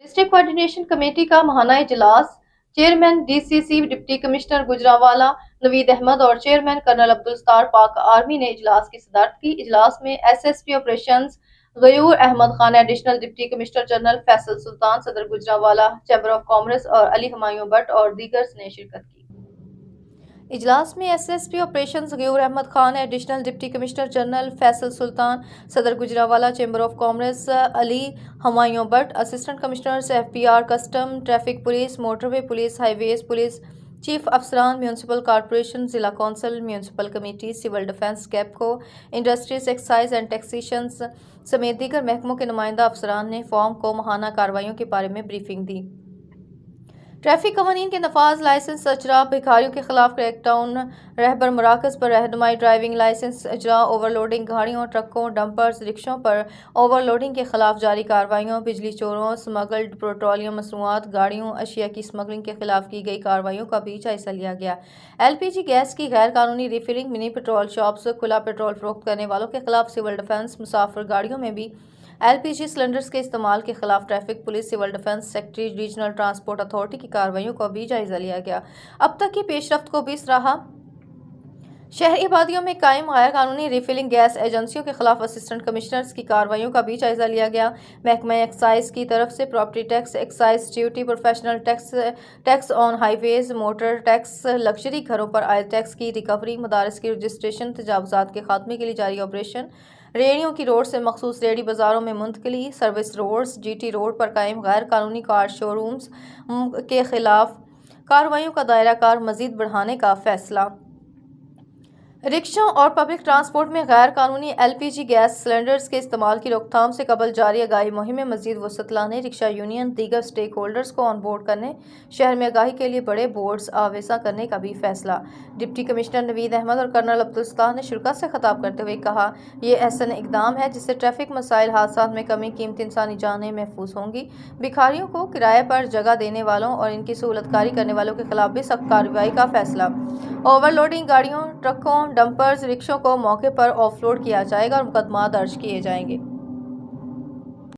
District coordination committee کا ماہانہ اجلاس چیئرمین ڈی سی سی ڈپٹی کمشنر گجرانوالہ نوید احمد اور چیئرمین کرنل عبدالستار پاک آرمی نے اجلاس کی صدارت کی۔ اجلاس میں S S P operations Ghayoor Ahmed Khan, additional deputy commissioner general Faisal Sultan, صدر گجرانوالہ چیمبر آف کامرس اور علی ہمایوں بٹ اور دیگرز نے شرکت کی۔ اجلاس میں S S P operations Ghayoor Ahmed Khan, additional deputy commissioner general Faisal Sultan, صدر Gujranwala chamber of commerce Ali Humayun Butt, assistant commissioners F P R, custom, traffic police, motorway police, highways police, chief افسران، میونسپل کارپوریشن، ضلع council, municipal committee, civil defence, کیپکو، industries, excise and taxation سمیت دیگر محکموں کے نمائندہ افسران نے فورم کو ماہانہ کارروائیوں کے بارے میں بریفنگ دی۔ ٹریفک قوانین کے نفاذ، لائسنس اجرا، بھکاریوں کے خلاف کریک ڈاؤن، رہبر مراکز پر رہنمائی، ڈرائیونگ لائسنس اجرا، اوور لوڈنگ گاڑیوں، ٹرکوں، ڈمپرز، رکشوں پر اوور لوڈنگ کے خلاف جاری کارروائیوں، بجلی چوروں، سمگلڈ پیٹرولیم مصنوعات، گاڑیوں، اشیاء کی سمگلنگ کے خلاف کی گئی کارروائیوں کا بھی جائزہ لیا گیا۔ ایل پی جی گیس کی غیر قانونی ریفلنگ، منی پیٹرول شاپس، کھلا پیٹرول فروخت کرنے والوں کے خلاف سول ڈیفنس، مسافر گاڑیوں میں بھی ایل پی جی سلنڈرز کے استعمال کے خلاف traffic police, civil defence, secretary, regional transport authority کی کارروائیوں کا بھی جائزہ لیا گیا۔ اب تک کی پیش رفت کو بھی سراہا۔ شہری آبادیوں میں قائم غیر قانونی ریفلنگ گیس ایجنسیوں کے خلاف اسسٹنٹ کمشنرز کی کارروائیوں کا بھی جائزہ لیا گیا۔ محکمہ ایکسائز کی طرف سے property tax, excise duty, professional tax, tax on highways ویز، موٹر ٹیکس، لگژری گھروں پر عائد ٹیکس کی ریکوری، مدارس کی رجسٹریشن، تجاوزات کے خاتمے کے لیے جاری آپریشن، ریڑھیوں کی روڈ سے مخصوص ریڑھی بازاروں میں منتقلی، service roads, G T road پر قائم غیر قانونی کار شو رومز کے خلاف کارروائیوں کا دائرہ کار مزید بڑھانے کا فیصلہ۔ رکشوں اور پبلک ٹرانسپورٹ میں غیر قانونی L P G gas cylinders کے استعمال کی روک تھام سے قبل جاری آگاہی مہم میں مزید وسعت لانے، رکشہ یونین، دیگر اسٹیک ہولڈرز کو آن بورڈ کرنے، شہر میں آگاہی کے لیے بڑے بورڈز آویزاں کرنے کا بھی فیصلہ۔ ڈپٹی کمشنر نوید احمد اور کرنل عبدالستار نے شرکاء سے خطاب کرتے ہوئے کہا، یہ احسن اقدام ہے جس سے ٹریفک مسائل، حادثات میں کمی، قیمتی انسانی جانیں محفوظ ہوں گی۔ بھکاریوں کو کرائے پر جگہ دینے والوں اور ان کی سہولت کاری کرنے والوں کے خلاف بھی سخت کارروائی کا فیصلہ۔ اوور لوڈنگ گاڑیوں، ٹرکوں، ڈمپرز، رکشوں کو موقع پر آف لوڈ کیا جائے گا اور مقدمات درج کیے جائیں گے۔